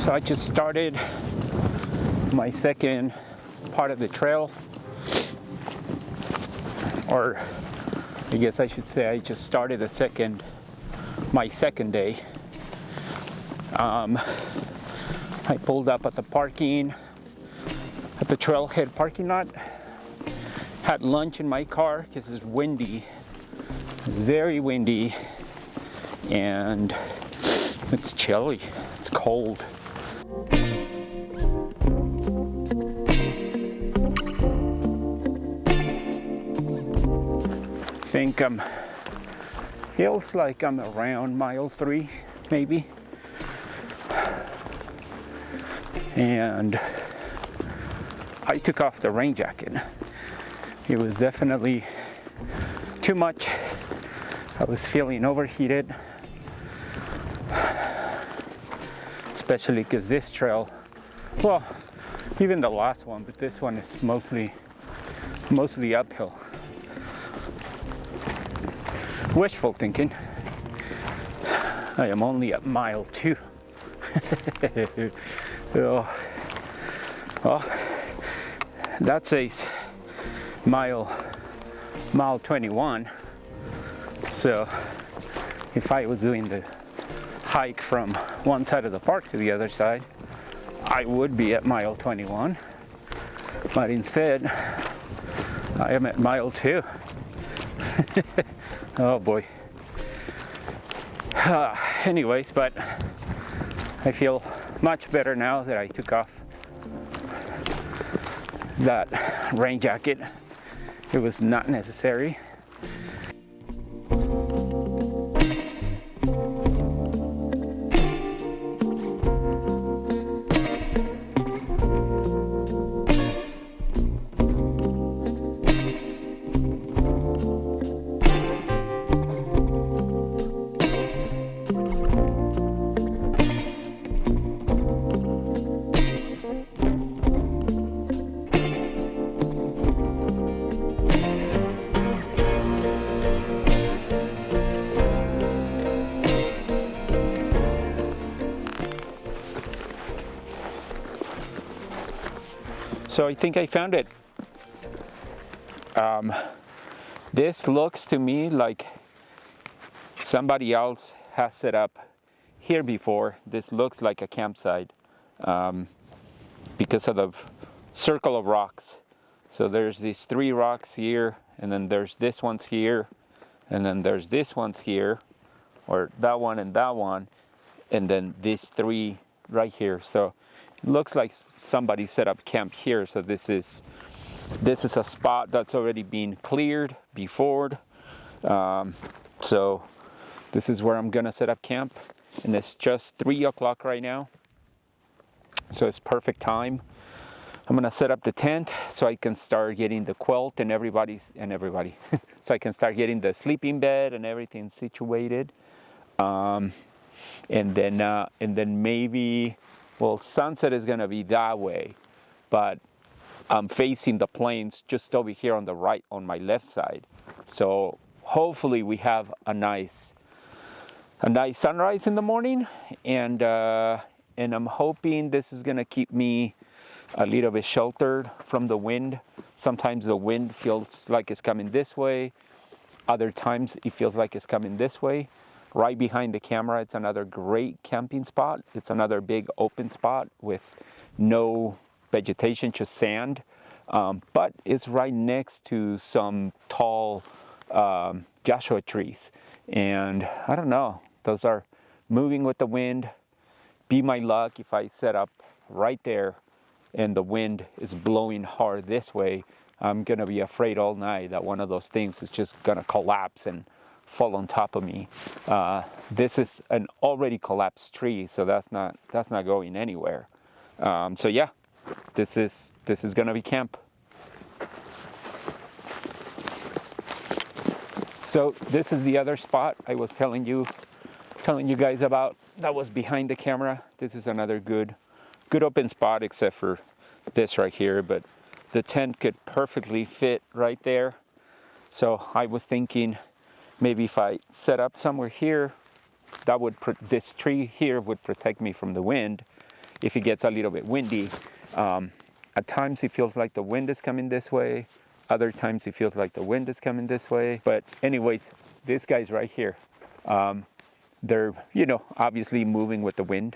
So I just started my second part of the trail, or I guess I should say I just started my second day. I pulled up at the trailhead parking lot, had lunch in my car because it's windy, very windy, and it's chilly, it's cold. I think feels like I'm around mile 3 maybe, and I took off the rain jacket. It was definitely too much. I was feeling overheated, especially because this trail, well, even the last one, but this one is mostly uphill. Wishful thinking. I am only at mile 2. Well, that says mile 21. So if I was doing the hike from one side of the park to the other side, I would be at mile 21. But instead, I am at mile 2. Oh boy. Anyways, but I feel much better now that I took off that rain jacket. It was not necessary. So I think I found it. This looks to me like somebody else has set up here before. This looks like a campsite because of the circle of rocks. So there's these 3 rocks here, and then there's this one's here, and then there's this one's here, or that one, and then these 3 right here. So it looks like somebody set up camp here. So this is a spot that's already been cleared before. So this is where I'm gonna set up camp, and it's just 3 o'clock right now. So it's perfect time. I'm gonna set up the tent so I can start getting the quilt and everybody. So I can start getting the sleeping bed and everything situated. And then maybe, well, sunset is gonna be that way, but I'm facing the plains just over here on the right, on my left side. So hopefully we have a nice sunrise in the morning, and I'm hoping this is gonna keep me a little bit sheltered from the wind. Sometimes the wind feels like it's coming this way. Other times it feels like it's coming this way. Right behind the camera, it's another great camping spot. It's another big open spot with no vegetation, just sand. But it's right next to some tall Joshua trees. And I don't know, those are moving with the wind. Be my luck if I set up right there and the wind is blowing hard this way. I'm gonna be afraid all night that one of those things is just gonna collapse and fall on top of me. This is an already collapsed tree, so that's not going anywhere. So yeah, this is gonna be camp. So this is the other spot I was telling you guys about that was behind the camera. This is another good open spot, except for this right here, but the tent could perfectly fit right there. So I was thinking maybe if I set up somewhere here, that would this tree here would protect me from the wind, if it gets a little bit windy. At times it feels like the wind is coming this way. Other times it feels like the wind is coming this way. But anyways, these guys right here, they're, you know, obviously moving with the wind.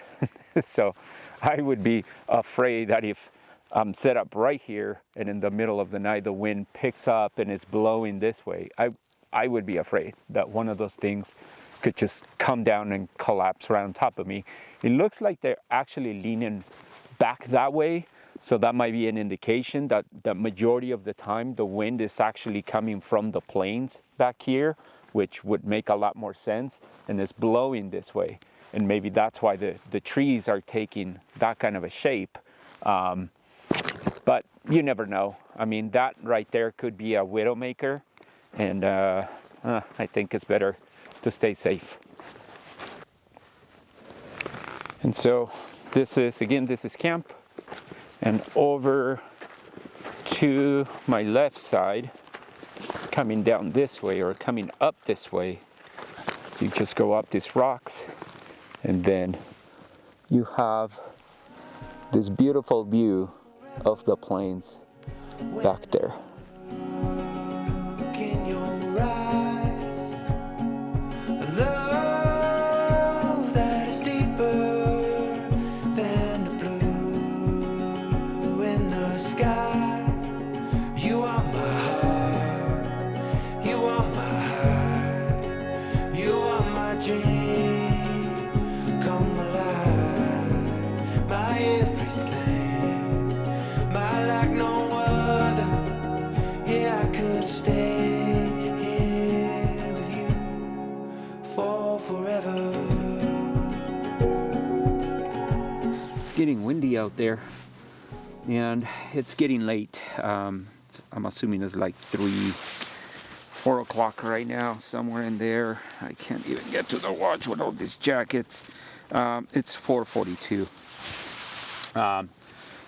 So I would be afraid that if I'm set up right here and in the middle of the night the wind picks up and is blowing this way, I would be afraid that one of those things could just come down and collapse right on top of me. It looks like they're actually leaning back that way, so that might be an indication that the majority of the time the wind is actually coming from the plains back here, which would make a lot more sense, and it's blowing this way. And maybe that's why the trees are taking that kind of a shape. But you never know. I mean, that right there could be a widowmaker, and I think it's better to stay safe. And so this is camp, and over to my left side, coming down this way or coming up this way, you just go up these rocks, and then you have this beautiful view of the plains back there. Getting windy out there, and it's getting late. I'm assuming it's like 4 o'clock right now, somewhere in there. I can't even get to the watch with all these jackets. It's 4:42.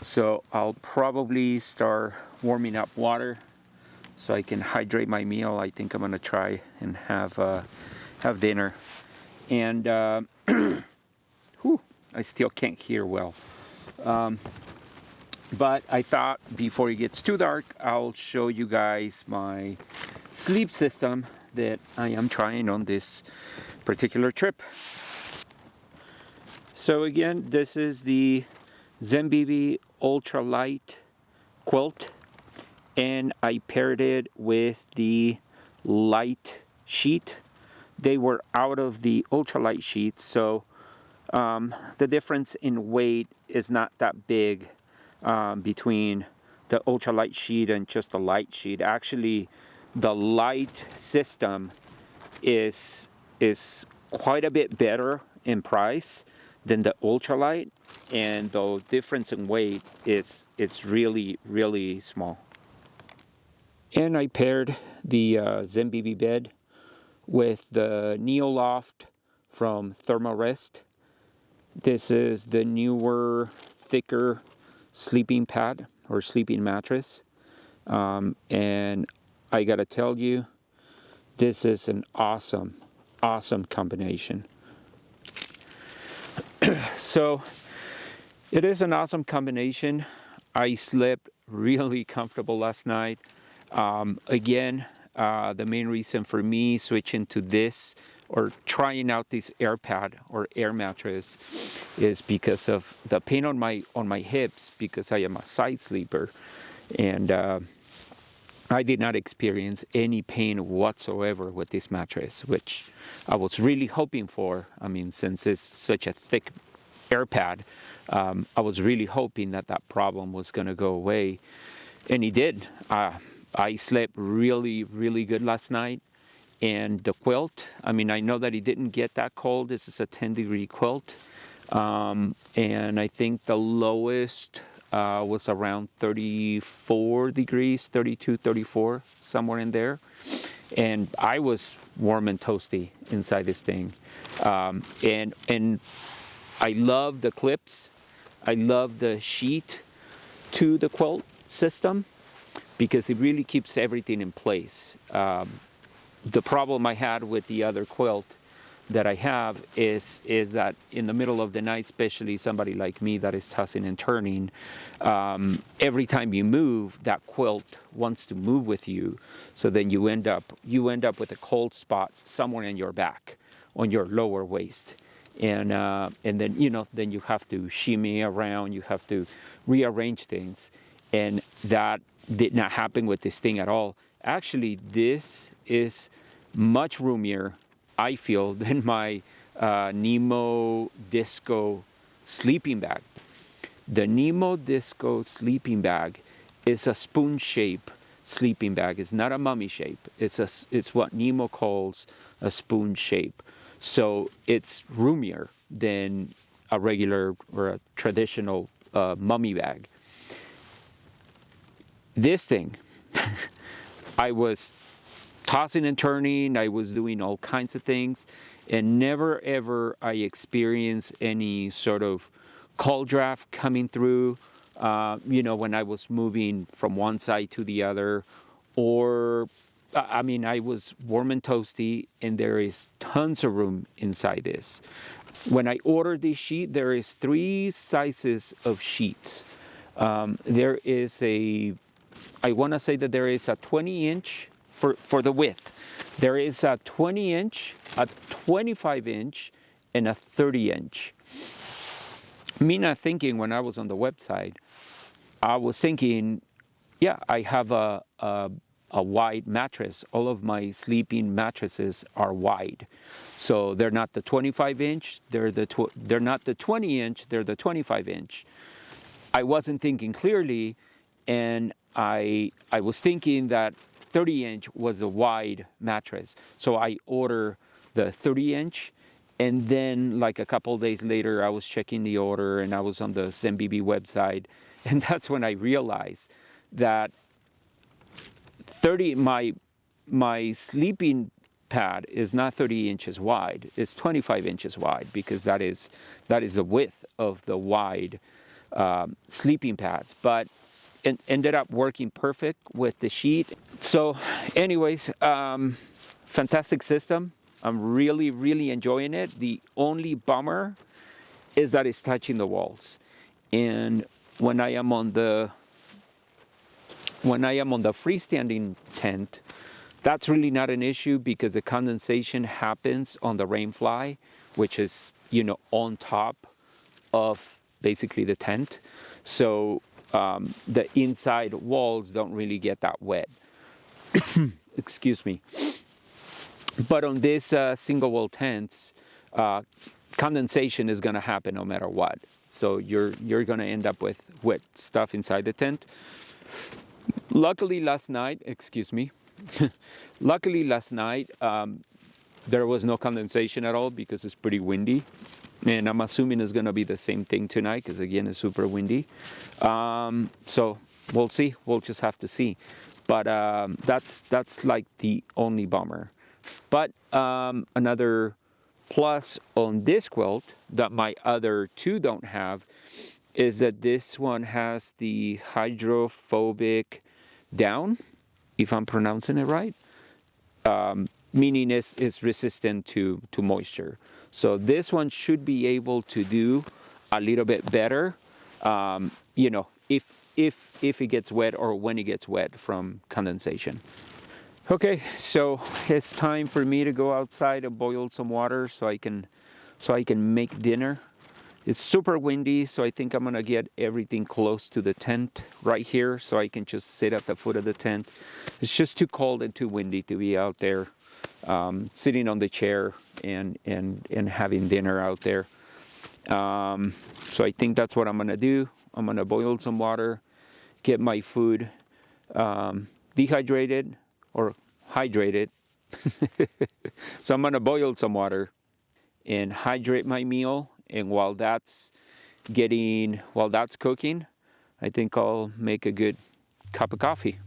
So I'll probably start warming up water so I can hydrate my meal. I think I'm gonna try and have dinner. And I still can't hear well. But I thought before it gets too dark, I'll show you guys my sleep system that I am trying on this particular trip. So again, this is the Zenbibi Ultralight quilt, and I paired it with the light sheet. They were out of the ultralight sheet, so the difference in weight is not that big between the ultralight sheet and just the light sheet. Actually, the light system is quite a bit better in price than the ultralight, and the difference in weight is really small. And I paired the Zenbibi bed with the Neoloft from Thermarest. This is the newer, thicker sleeping pad or sleeping mattress. And I gotta tell you, this is an awesome combination. So it is an awesome combination. I slept really comfortable last night. Again, the main reason for me switching to this or trying out this air pad or air mattress is because of the pain on my hips, because I am a side sleeper, and I did not experience any pain whatsoever with this mattress, which I was really hoping for. I mean, since it's such a thick air pad, I was really hoping that problem was going to go away, and it did. I slept really good last night. And the quilt, I mean, I know that it didn't get that cold. This is a 10-degree quilt. And I think the lowest was around 34 degrees, 32, 34, somewhere in there. And I was warm and toasty inside this thing. And I love the clips. I love the sheet to the quilt system because it really keeps everything in place. The problem I had with the other quilt that I have is that in the middle of the night, especially somebody like me that is tossing and turning, every time you move, that quilt wants to move with you. So then you end up with a cold spot somewhere in your back, on your lower waist. And then then you have to shimmy around, you have to rearrange things, and that did not happen with this thing at all. Actually, this is much roomier, I feel, than my Nemo Disco sleeping bag. The Nemo Disco sleeping bag is a spoon shape sleeping bag. It's not a mummy shape. It's what Nemo calls a spoon shape. So it's roomier than a regular or a traditional mummy bag. This thing, I was tossing and turning, I was doing all kinds of things, and never ever I experienced any sort of cold draft coming through, when I was moving from one side to the other, or I was warm and toasty, and there is tons of room inside this. When I ordered this sheet, there is 3 sizes of sheets. There is I want to say that there is a 20-inch for the width. There is a 20-inch, a 25-inch, and a 30-inch. Me not thinking when I was on the website, I was thinking, yeah, I have a wide mattress. All of my sleeping mattresses are wide. So they're not the 25-inch, they're not the 20-inch, they're the 25-inch. I wasn't thinking clearly, and I was thinking that 30-inch was the wide mattress. So I ordered the 30-inch, and then like a couple days later, I was checking the order, and I was on the ZenBB website, and that's when I realized that my sleeping pad is not 30 inches wide, it's 25 inches wide, because that is the width of the wide sleeping pads. But it ended up working perfect with the sheet. So anyways, fantastic system. I'm really, really enjoying it. The only bummer is that it's touching the walls. And when I am on the freestanding tent, that's really not an issue, because the condensation happens on the Rainfly, which is, on top of basically the tent. So the inside walls don't really get that wet. Excuse me. But on this single wall tents, condensation is going to happen no matter what. So you're going to end up with wet stuff inside the tent. Luckily last night, there was no condensation at all, because it's pretty windy. And I'm assuming it's going to be the same thing tonight, because again, it's super windy. So we'll see. We'll just have to see. But that's like the only bummer. But another plus on this quilt that my other 2 don't have is that this one has the hydrophobic down, if I'm pronouncing it right, meaning it's resistant to moisture. So this one should be able to do a little bit better, if it gets wet, or when it gets wet from condensation. Okay, so it's time for me to go outside and boil some water so I can make dinner. It's super windy, so I think I'm gonna get everything close to the tent right here, so I can just sit at the foot of the tent. It's just too cold and too windy to be out there sitting on the chair and having dinner out there. So I think that's what I'm gonna do. I'm gonna boil some water, get my food dehydrated or hydrated. So I'm gonna boil some water and hydrate my meal. And while that's cooking, I think I'll make a good cup of coffee.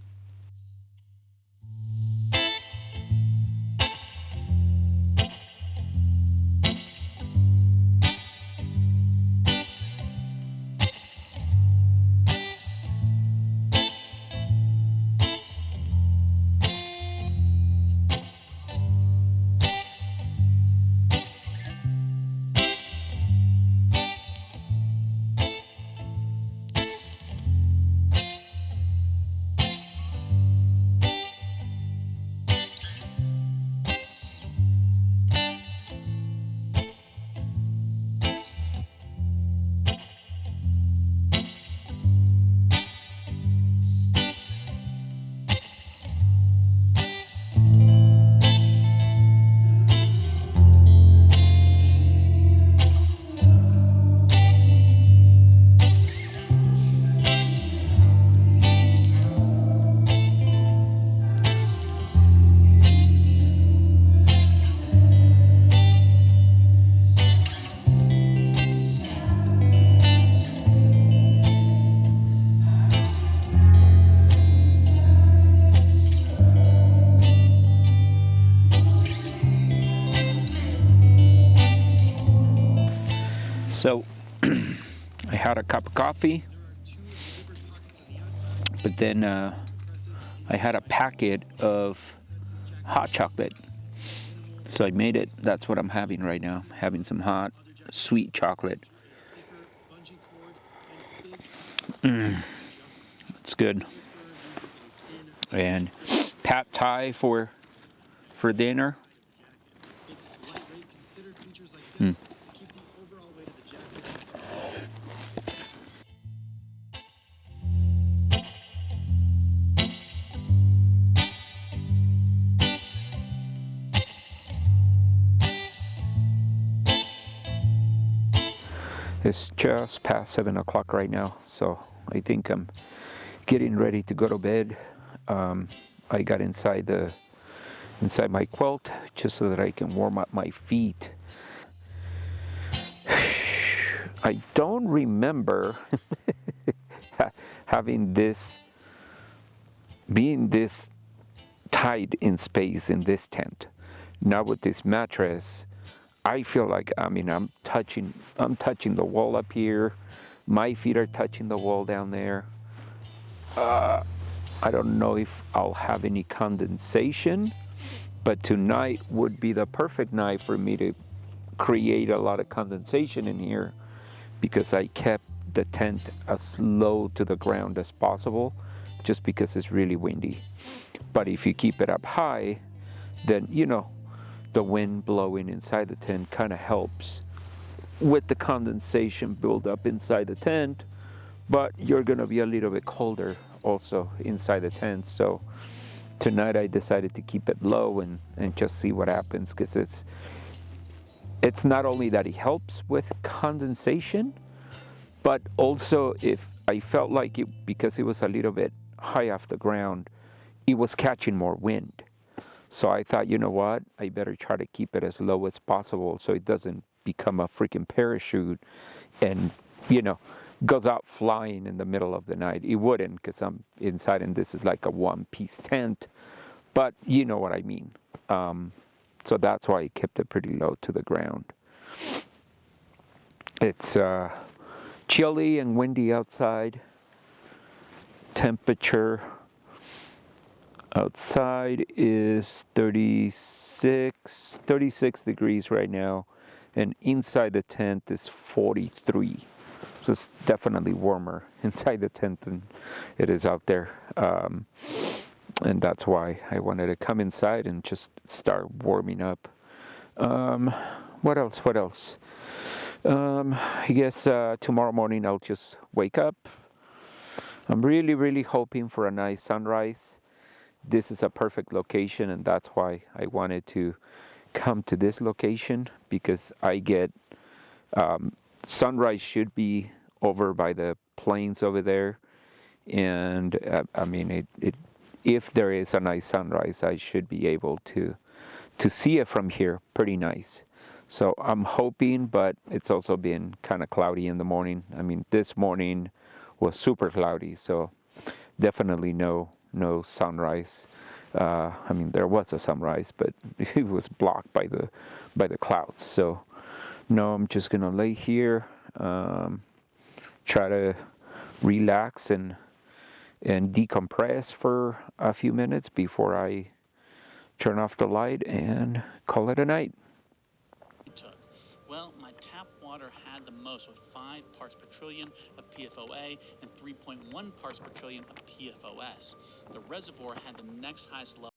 So I had a cup of coffee, but then I had a packet of hot chocolate. So I made it. That's what I'm having right now. Having some hot, sweet chocolate. It's good. And pad thai for dinner. It's just past 7 o'clock right now, so I think I'm getting ready to go to bed. I got inside my quilt just so that I can warm up my feet. I don't remember having being this tight in space in this tent. Now with this mattress, I feel like, I'm touching the wall up here. My feet are touching the wall down there. I don't know if I'll have any condensation, but tonight would be the perfect night for me to create a lot of condensation in here, because I kept the tent as low to the ground as possible, just because it's really windy. But if you keep it up high, then the wind blowing inside the tent kind of helps with the condensation buildup inside the tent, but you're going to be a little bit colder also inside the tent. So tonight I decided to keep it low and just see what happens, because it's not only that it helps with condensation, but also if I felt like it, because it was a little bit high off the ground, it was catching more wind. So I thought, you know what, I better try to keep it as low as possible so it doesn't become a freaking parachute and, goes out flying in the middle of the night. It wouldn't, because I'm inside and this is like a one-piece tent, but you know what I mean. So that's why I kept it pretty low to the ground. It's chilly and windy outside. Temperature outside is 36 degrees right now, and inside the tent is 43. So it's definitely warmer inside the tent than it is out there. And that's why I wanted to come inside and just start warming up. What else? I guess tomorrow morning I'll just wake up. I'm really, really hoping for a nice sunrise. This is a perfect location, and that's why I wanted to come to this location, because I get sunrise should be over by the plains over there, and if there is a nice sunrise, I should be able to see it from here pretty nice. So I'm hoping, but it's also been kind of cloudy in the morning. This morning was super cloudy, so definitely no sunrise. There was a sunrise, but it was blocked by the clouds. So no, I'm just gonna lay here, try to relax and decompress for a few minutes before I turn off the light and call it a night. Well, my tap water had the most, with 5 parts per trillion of PFOA and 3.1 parts per trillion of PFOS. The reservoir had the next highest level.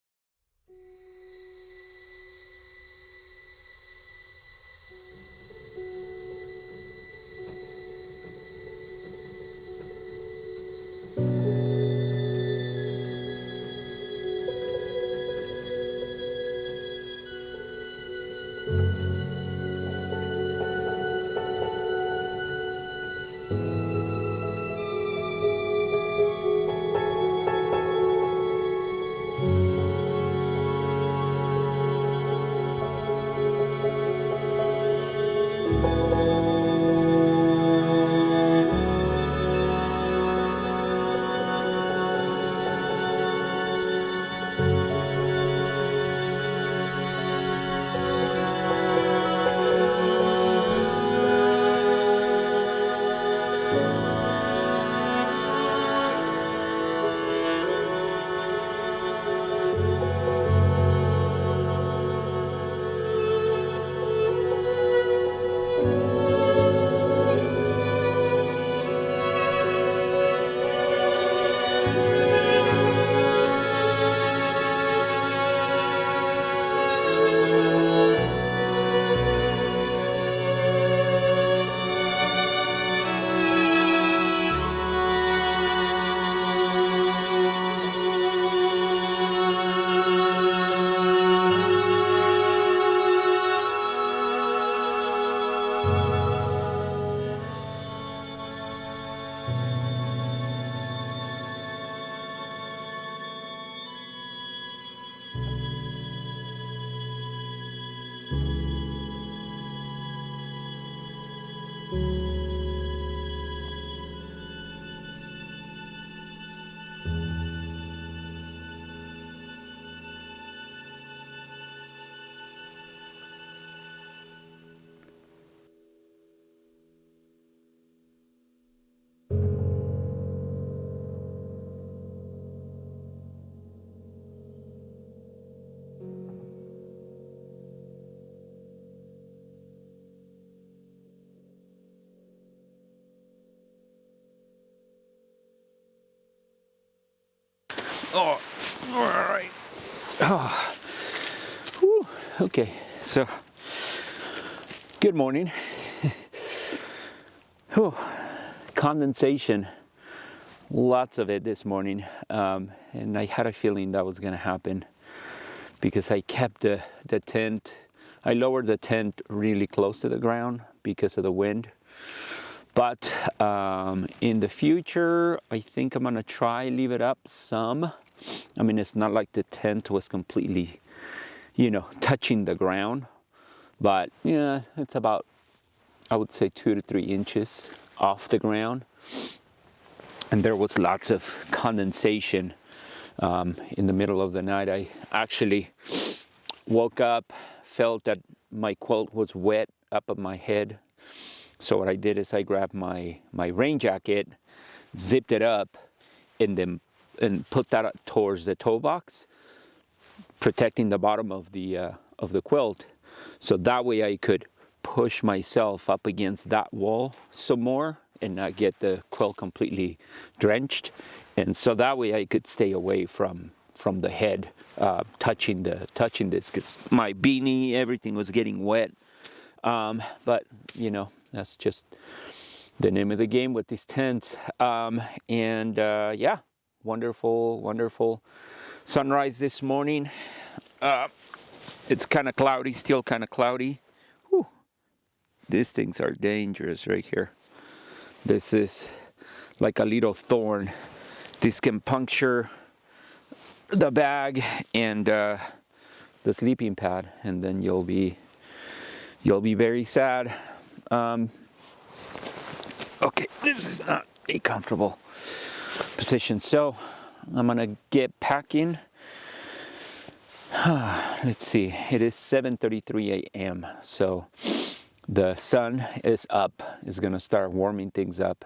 Oh, all right. Oh. Whew. Okay, so good morning. Whew. Condensation, lots of it this morning, and I had a feeling that was going to happen because I kept the tent. I lowered the tent really close to the ground because of the wind. But in the future, I think I'm gonna try leave it up some. I mean, it's not like the tent was completely, touching the ground, but yeah, it's about, I would say 2 to 3 inches off the ground. And there was lots of condensation in the middle of the night. I actually woke up, felt that my quilt was wet up at my head. So what I did is I grabbed my rain jacket, zipped it up, and put that towards the toe box, protecting the bottom of the quilt. So that way I could push myself up against that wall some more and not get the quilt completely drenched. And so that way I could stay away from the head touching this, because my beanie, everything was getting wet. But that's just the name of the game with these tents. Yeah, wonderful sunrise this morning. It's kind of cloudy, still kind of cloudy. Whew. These things are dangerous right here. This is like a little thorn. This can puncture the bag and the sleeping pad, and then you'll be very sad. Okay, this is not a comfortable position, so I'm gonna get packing. Let's see, it is 7:33 a.m. so the sun is up. It's gonna start warming things up.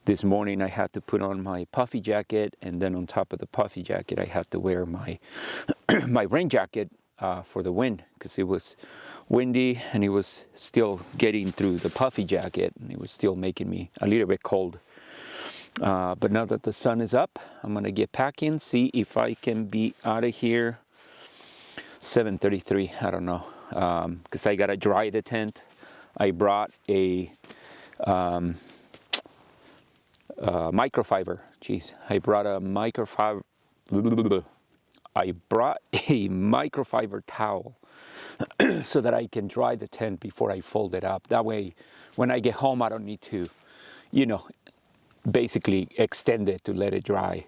This morning I had to put on my puffy jacket, and then on top of the puffy jacket I had to wear my my rain jacket for the wind, because it was windy and it was still getting through the puffy jacket, and it was still making me a little bit cold. But now that the sun is up, I'm gonna get packing, see if I can be out of here 7:33. I don't know, because I gotta dry the tent. I brought a microfiber. I brought a microfiber towel so that I can dry the tent before I fold it up. That way, when I get home, I don't need to, basically extend it to let it dry.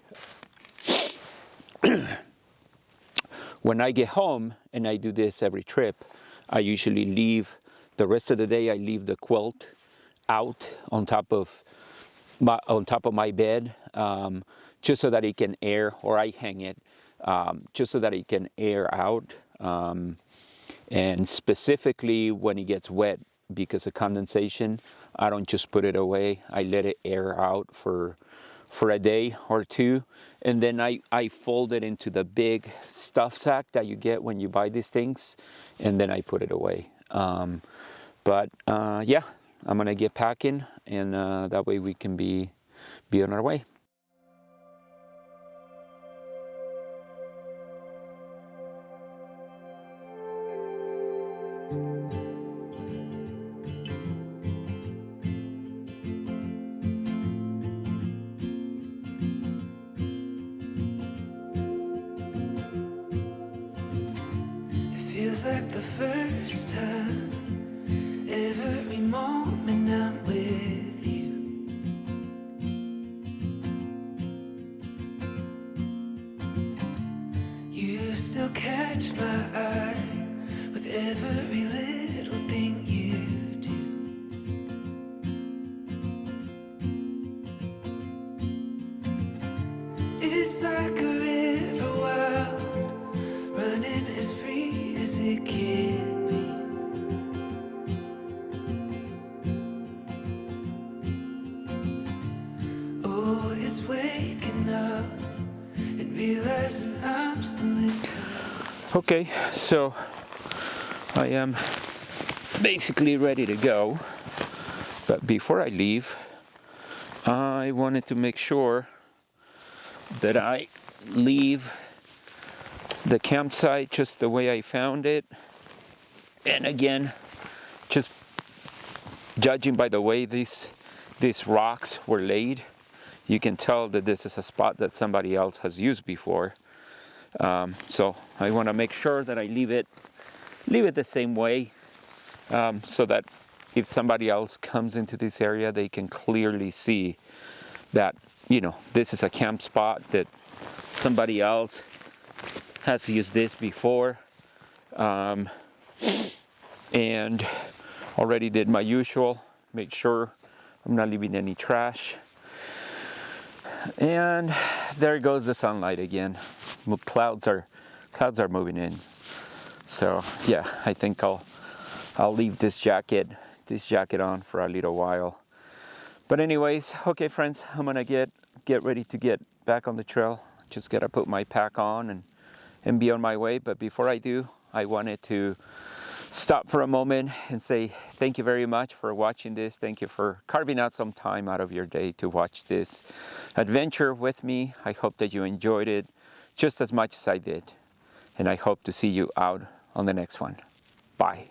When I get home, and I do this every trip, I usually leave the rest of the day. I leave the quilt out on top of my bed, just so that it can air, or I hang it just so that it can air out. And specifically when it gets wet because of condensation, I don't just put it away. I let it air out for a day or two, and then I fold it into the big stuff sack that you get when you buy these things, and then I put it away. Yeah, I'm gonna get packing, and that way we can be on our way. Feels like the first time, every moment I'm with you. You still catch my eye with every little thing you do. It's like a river wild, running as free as it can be. Oh, it's waking up and realizing I'm still in. Okay, so I am basically ready to go, but before I leave, I wanted to make sure that I leave the campsite just the way I found it. And again, just judging by the way these rocks were laid, you can tell that this is a spot that somebody else has used before. So I want to make sure that I leave it the same way, so that if somebody else comes into this area, they can clearly see that, you know, this is a camp spot that somebody else has used this before. And already did my usual, make sure I'm not leaving any trash. And there goes the sunlight again. Clouds are moving in. So yeah, I think I'll leave this jacket on for a little while. But anyways, okay friends, I'm gonna get ready to get back on the trail. Just gotta put my pack on and be on my way. But before I do, I wanted to stop for a moment and say thank you very much for watching this. Thank you for carving out some time out of your day to watch this adventure with me. I hope that you enjoyed it just as much as I did. And I hope to see you out on the next one. Bye.